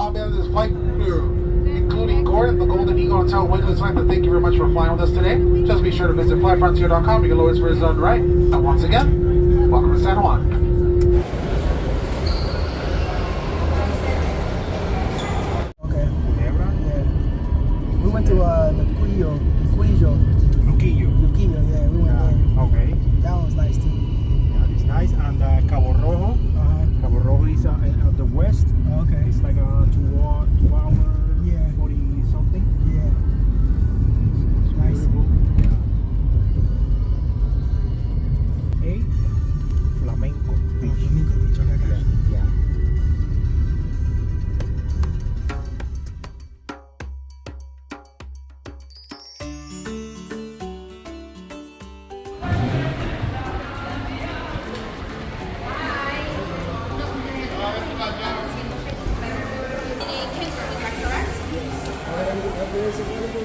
all aboard this flight, including Gordon, the Golden Eagle Hotel Wiggles Flight. Thank you very much for flying with us today. Just be sure to visit flyfrontier.com. You can always for zone right. And once again, welcome to San Juan. Okay. Yeah. We went to the Luquillo, yeah, we went there. Okay. That one was nice too. Yeah, it's nice. And Cabo Rojo. Cabo Rojo is at the west. Okay. It's like a 2 hour, Yeah. 40 something. Yeah. It's Nice. beautiful. Yeah. Hey, flamenco beach. Flamenco Beach, okay, I got you. Yeah.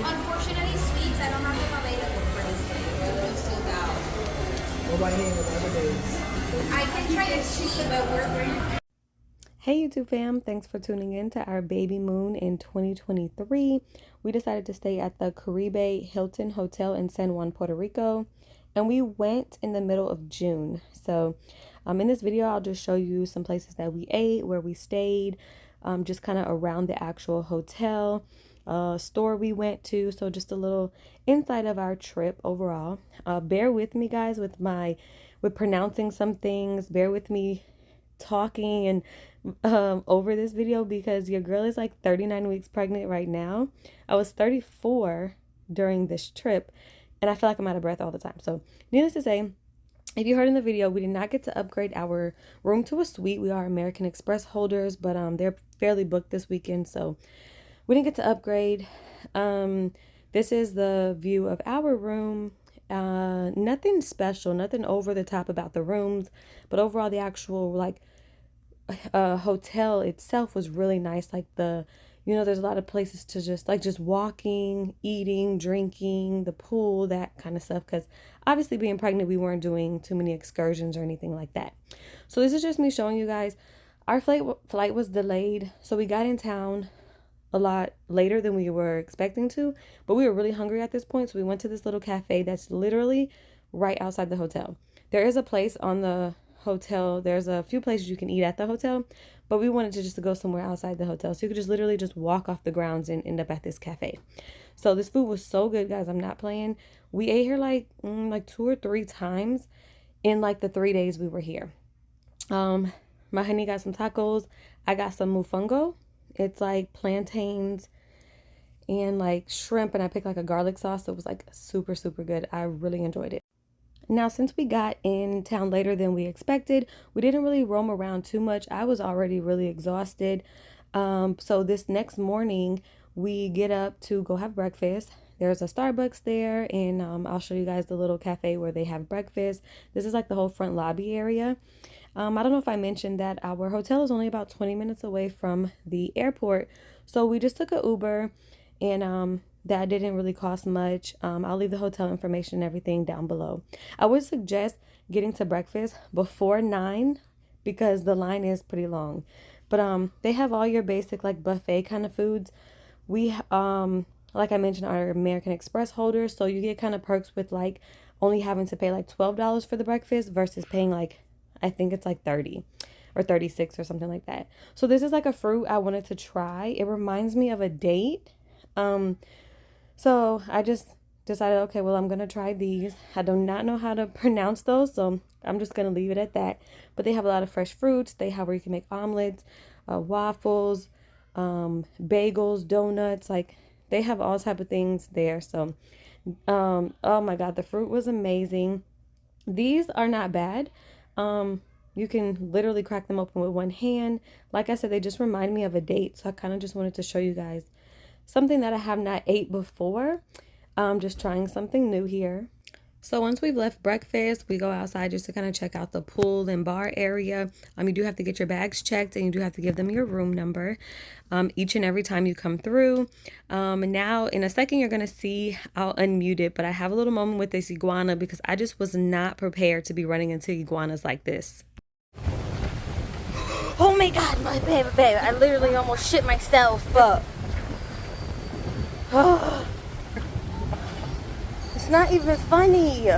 Unfortunately, sweets, I don't have them available for this day. They're sold out. What about here with other days? I can try to see, but we're Hey YouTube fam, thanks for tuning in to our Babymoon in 2023. We decided to stay at the Caribe Hilton Hotel in San Juan, Puerto Rico, and we went in the middle of June. So in this video, I'll just show you some places that we ate, where we stayed, just kind of around the actual hotel, store we went to. So just a little insight of our trip overall. Bear with me guys with pronouncing some things. Bear with me talking and over this video, because your girl is like 39 weeks pregnant right now. I was 34 during this trip, and I feel like I'm out of breath all the time. So needless to say, if you heard in the video, we did not get to upgrade our room to a suite. We are American Express holders, but they're fairly booked this weekend, so we didn't get to upgrade. This is the view of our room. Nothing special, nothing over the top about the rooms, but overall the actual hotel itself was really nice. Like there's a lot of places to just walking, eating, drinking, the pool, that kind of stuff, because obviously being pregnant, we weren't doing too many excursions or anything like that. So this is just me showing you guys. Our flight was delayed, so we got in town a lot later than we were expecting to, but we were really hungry at this point, so we went to this little cafe that's literally right outside the hotel. There is a place on the hotel, there's a few places you can eat at the hotel, but we wanted to just go somewhere outside the hotel, so you could just literally just walk off the grounds and end up at this cafe. So this food was so good, guys. I'm not playing. We ate here like 2 or 3 times in like the 3 days we were here. My honey got some tacos. I got some mofongo. It's like plantains and like shrimp, and I picked like a garlic sauce. So it was like super, super good. I really enjoyed it. Now, since we got in town later than we expected, we didn't really roam around too much. I was already really exhausted. So this next morning, we get up to go have breakfast. There's a Starbucks there, and I'll show you guys the little cafe where they have breakfast. This is like the whole front lobby area. I don't know if I mentioned that our hotel is only about 20 minutes away from the airport. So we just took an Uber, and that didn't really cost much. I'll leave the hotel information and everything down below. I would suggest getting to breakfast before 9 because the line is pretty long. But they have all your basic like buffet kind of foods. We like I mentioned, are American Express holders, so you get kind of perks with like only having to pay like $12 for the breakfast versus paying like, I think it's like 30 or 36 or something like that. So this is like a fruit I wanted to try. It reminds me of a date. So I just decided, okay, well, I'm going to try these. I do not know how to pronounce those, so I'm just going to leave it at that. But they have a lot of fresh fruits. They have where you can make omelets, waffles, bagels, donuts. Like they have all type of things there. So, oh my God, the fruit was amazing. These are not bad. You can literally crack them open with one hand. Like I said, they just remind me of a date. So I kind of just wanted to show you guys something that I have not ate before. Just trying something new here. So once we've left breakfast, we go outside just to kind of check out the pool and bar area. You do have to get your bags checked, and you do have to give them your room number each and every time you come through. And now in a second, you're going to see, I'll unmute it, but I have a little moment with this iguana because I just was not prepared to be running into iguanas like this. Oh my god, my baby. I literally almost shit myself up. It's not even funny.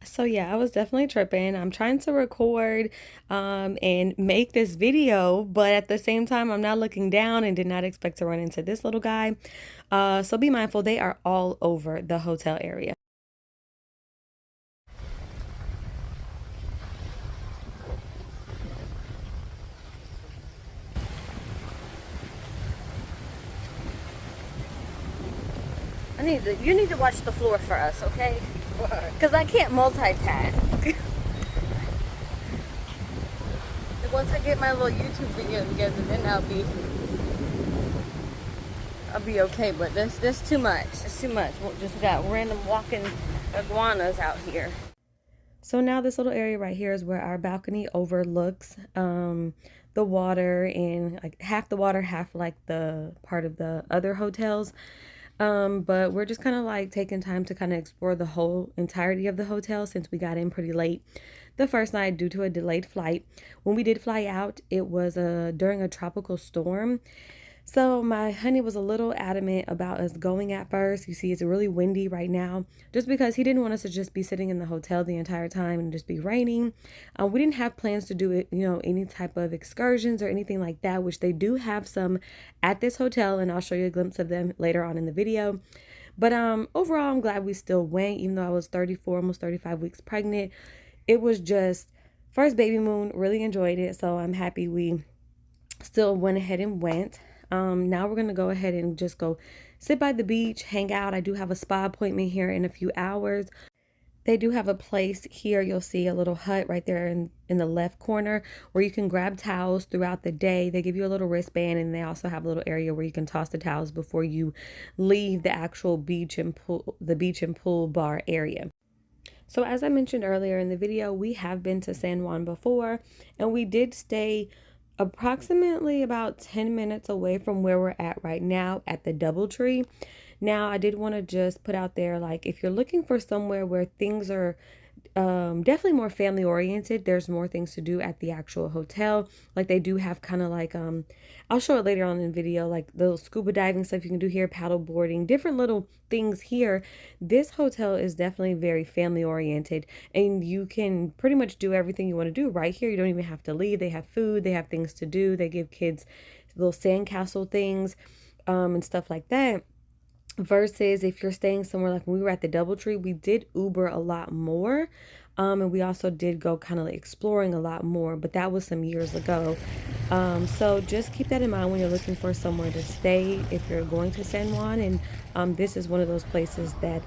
So yeah, I was definitely tripping. I'm trying to record and make this video, but at the same time, I'm not looking down and did not expect to run into this little guy. So be mindful, they are all over the hotel area. You need to watch the floor for us, okay? Because I can't multitask. Once I get my little YouTube video together, then I'll be okay. But that's too much. It's too much. We just got random walking iguanas out here. So now this little area right here is where our balcony overlooks the water, and like half the water, half like the part of the other hotels. But we're just kind of like taking time to kind of explore the whole entirety of the hotel since we got in pretty late the first night due to a delayed flight. When we did fly out, it was during a tropical storm. So my honey was a little adamant about us going at first. You see, it's really windy right now, just because he didn't want us to just be sitting in the hotel the entire time and just be raining. We didn't have plans to do it, any type of excursions or anything like that, which they do have some at this hotel, and I'll show you a glimpse of them later on in the video. But overall, I'm glad we still went, even though I was 34, almost 35 weeks pregnant. It was just first Babymoon, really enjoyed it, so I'm happy we still went ahead and went. Now we're going to go ahead and just go sit by the beach, hang out. I do have a spa appointment here in a few hours. They do have a place here. You'll see a little hut right there in the left corner where you can grab towels throughout the day. They give you a little wristband, and they also have a little area where you can toss the towels before you leave the actual beach and pool bar area. So as I mentioned earlier in the video, we have been to San Juan before, and we did stay approximately about 10 minutes away from where we're at right now at the DoubleTree. Now, I did want to just put out there, like, if you're looking for somewhere where things are definitely more family oriented, there's more things to do at the actual hotel. Like, they do have kind of like I'll show it later on in the video, like the scuba diving stuff you can do here, paddle boarding, different little things here. This hotel is definitely very family oriented, and you can pretty much do everything you want to do right here. You don't even have to leave. They have food, they have things to do, they give kids little sandcastle things and stuff like that. Versus if you're staying somewhere like when we were at the DoubleTree, we did Uber a lot more. And we also did go kind of like exploring a lot more, but that was some years ago. So just keep that in mind when you're looking for somewhere to stay if you're going to San Juan. And this is one of those places that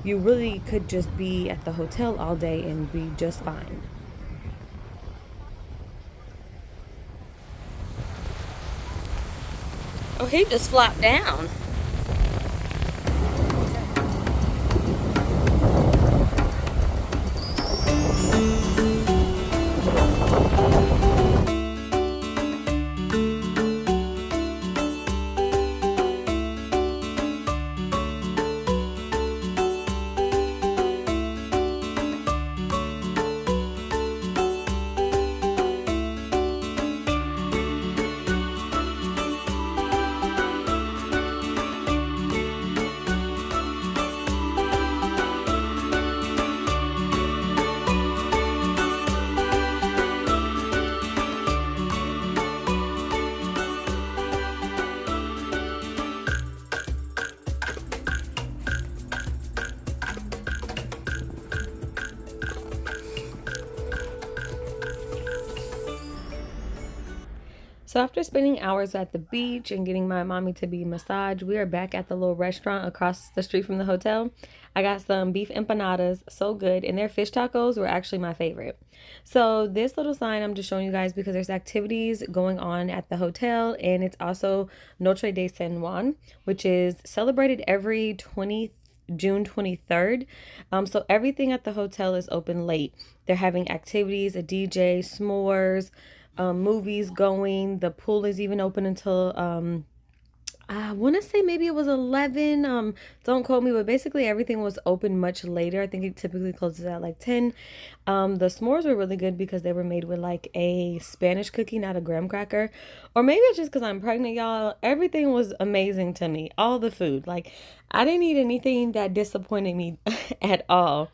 you really could just be at the hotel all day and be just fine. Oh, he just flopped down. So after spending hours at the beach and getting my mommy to be massaged, we are back at the little restaurant across the street from the hotel. I got some beef empanadas, so good, and their fish tacos were actually my favorite. So this little sign I'm just showing you guys because there's activities going on at the hotel, and it's also Noche de San Juan, which is celebrated every June 23rd. So everything at the hotel is open late. They're having activities, a DJ, s'mores, movies going. The pool is even open until I want to say maybe it was 11. Don't quote me, but basically everything was open much later. I think it typically closes at like 10. The s'mores were really good because they were made with like a Spanish cookie, not a graham cracker. Or maybe it's just because I'm pregnant, y'all. Everything was amazing to me. All the food. Like, I didn't eat anything that disappointed me at all.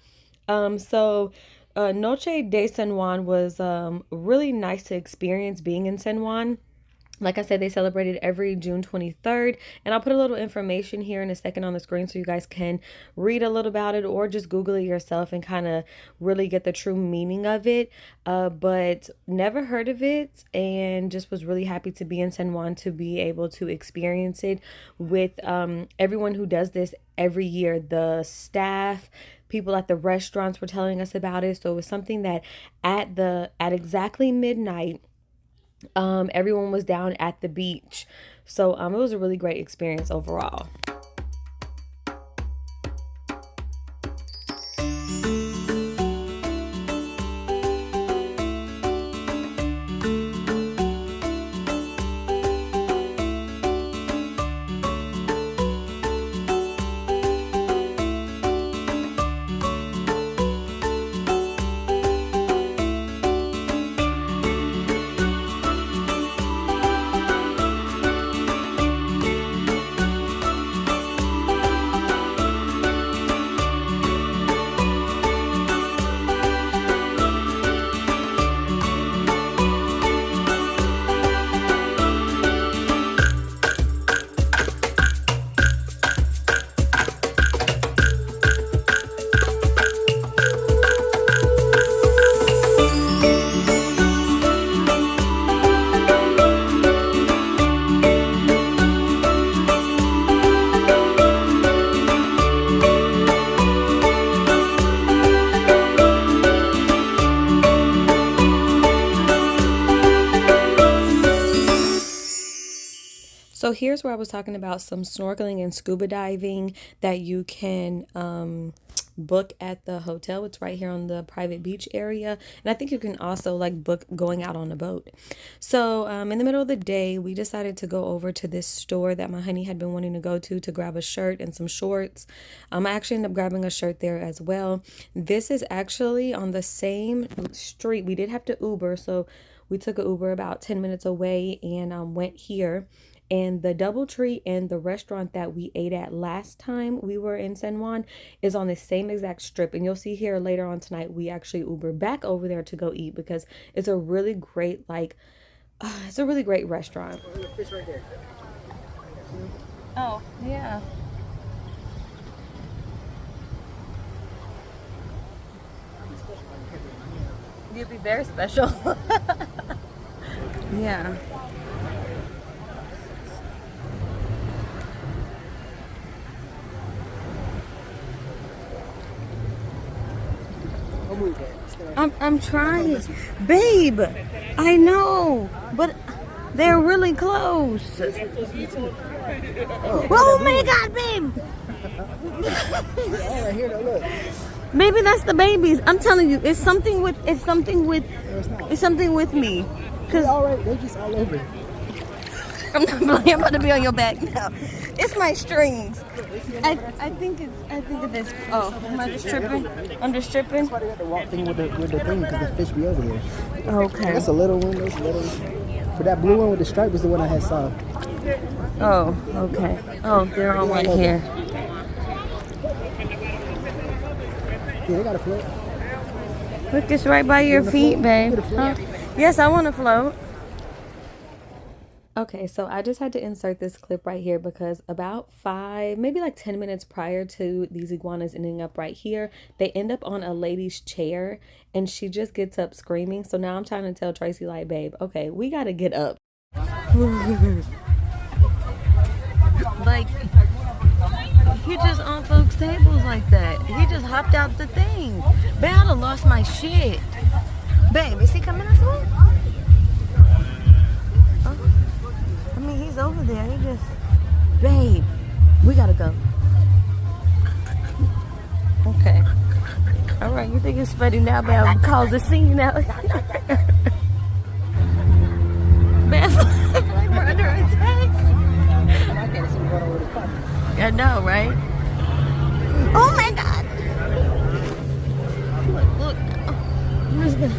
Noche de San Juan was really nice to experience being in San Juan. Like I said, they celebrated every June 23rd, and I'll put a little information here in a second on the screen so you guys can read a little about it or just Google it yourself and kind of really get the true meaning of it. But never heard of it and just was really happy to be in San Juan to be able to experience it with everyone who does this every year. The staff, people at the restaurants were telling us about it. So it was something that at exactly midnight, everyone was down at the beach. So it was a really great experience overall. So here's where I was talking about some snorkeling and scuba diving that you can book at the hotel. It's right here on the private beach area. And I think you can also like book going out on a boat. So in the middle of the day, we decided to go over to this store that my honey had been wanting to go to grab a shirt and some shorts. I actually ended up grabbing a shirt there as well. This is actually on the same street. We did have to Uber, so we took an Uber about 10 minutes away and went here. And the DoubleTree and the restaurant that we ate at last time we were in San Juan is on the same exact strip. And you'll see here later on tonight, we actually Uber back over there to go eat because it's a really great, it's a really great restaurant. Fish right there. Oh, yeah. You'd be very special. Yeah. I'm trying. Babe, I know, but they're really close. Oh my God, babe. Maybe that's the babies. I'm telling you, it's something with me. They're all right. They're just all over. I'm not playing. I'm about to be on your back now. It's my strings. I think it is. Oh, am I just tripping? I'm just tripping. That's why they got the walk thing with the thing because the fish be over here. Okay. That's a little one. Those little. But that blue one with the stripe was the one I had saw. Oh, okay. Oh, they're all right here. Yeah, they got a float. Look, it's right by your feet, babe. Huh? Yes, I want to float. Okay, so I just had to insert this clip right here because about 5, maybe like 10 minutes prior to these iguanas ending up right here, they end up on a lady's chair and she just gets up screaming. So now I'm trying to tell Tracy, like, babe, okay, we got to get up. Like, he just on folks' tables like that. He just hopped out the thing. Babe, I done lost my shit. Babe, is he coming this way? I mean, he's over there. He just, babe, we gotta go. Okay. All right, you think it's funny now, babe? I'll cause a scene now. Babe, like we're under attack. I know, right? Oh my God! Look. I'm just gonna...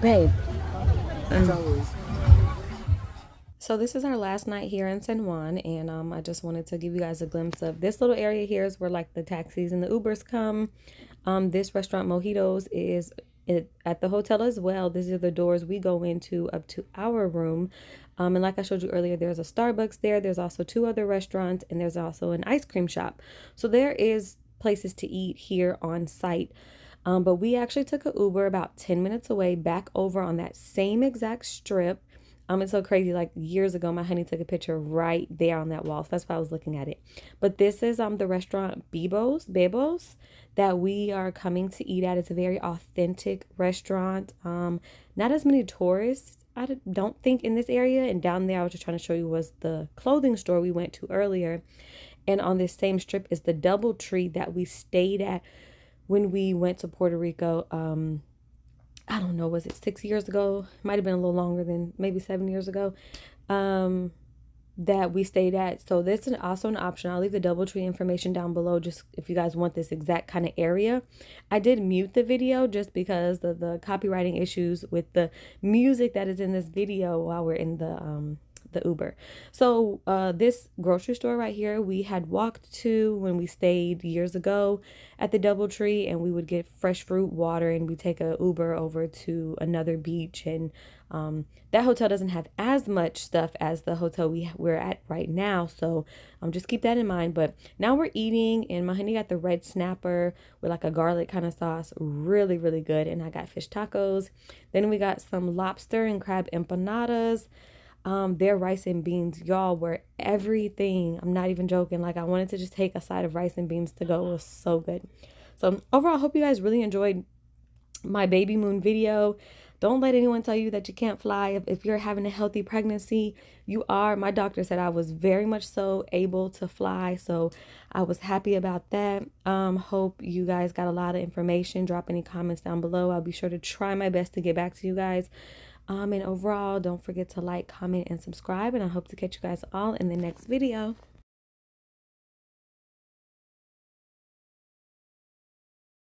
Babe. So this is our last night here in San Juan, and I just wanted to give you guys a glimpse of this little area. Here is where like the taxis and the Ubers come. This restaurant Mojitos is at the hotel as well. These are the doors we go into up to our room. And like I showed you earlier, there's a Starbucks there. There's also 2 other restaurants, and there's also an ice cream shop. So there is places to eat here on site. But we actually took an Uber about 10 minutes away back over on that same exact strip. It's so crazy. Like years ago, my honey took a picture right there on that wall. So that's why I was looking at it. But this is the restaurant Bebo's that we are coming to eat at. It's a very authentic restaurant. Not as many tourists, I don't think, in this area. And down there, I was just trying to show you, was the clothing store we went to earlier. And on this same strip is the DoubleTree that we stayed at when we went to Puerto Rico. I don't know, was it 6 years ago? Might have been a little longer than maybe 7 years ago, that we stayed at. So this is also an option. I'll leave the DoubleTree information down below just if you guys want this exact kind of area. I did mute the video just because of the copywriting issues with the music that is in this video while we're in the Uber. So this grocery store right here, we had walked to when we stayed years ago at the DoubleTree, and we would get fresh fruit, water, and we take a Uber over to another beach. And that hotel doesn't have as much stuff as the hotel we're at right now, so just keep that in mind. But now we're eating, and my honey got the red snapper with like a garlic kind of sauce, really good. And I got fish tacos. Then we got some lobster and crab empanadas. Their rice and beans, y'all, were everything. I'm not even joking. Like, I wanted to just take a side of rice and beans to go. It was so good. So overall, I hope you guys really enjoyed my Babymoon video. Don't let anyone tell you that you can't fly. If you're having a healthy pregnancy, you are. My doctor said I was very much so able to fly, so I was happy about that. Hope you guys got a lot of information. Drop any comments down below. I'll be sure to try my best to get back to you guys. And overall, don't forget to like, comment, and subscribe. And I hope to catch you guys all in the next video.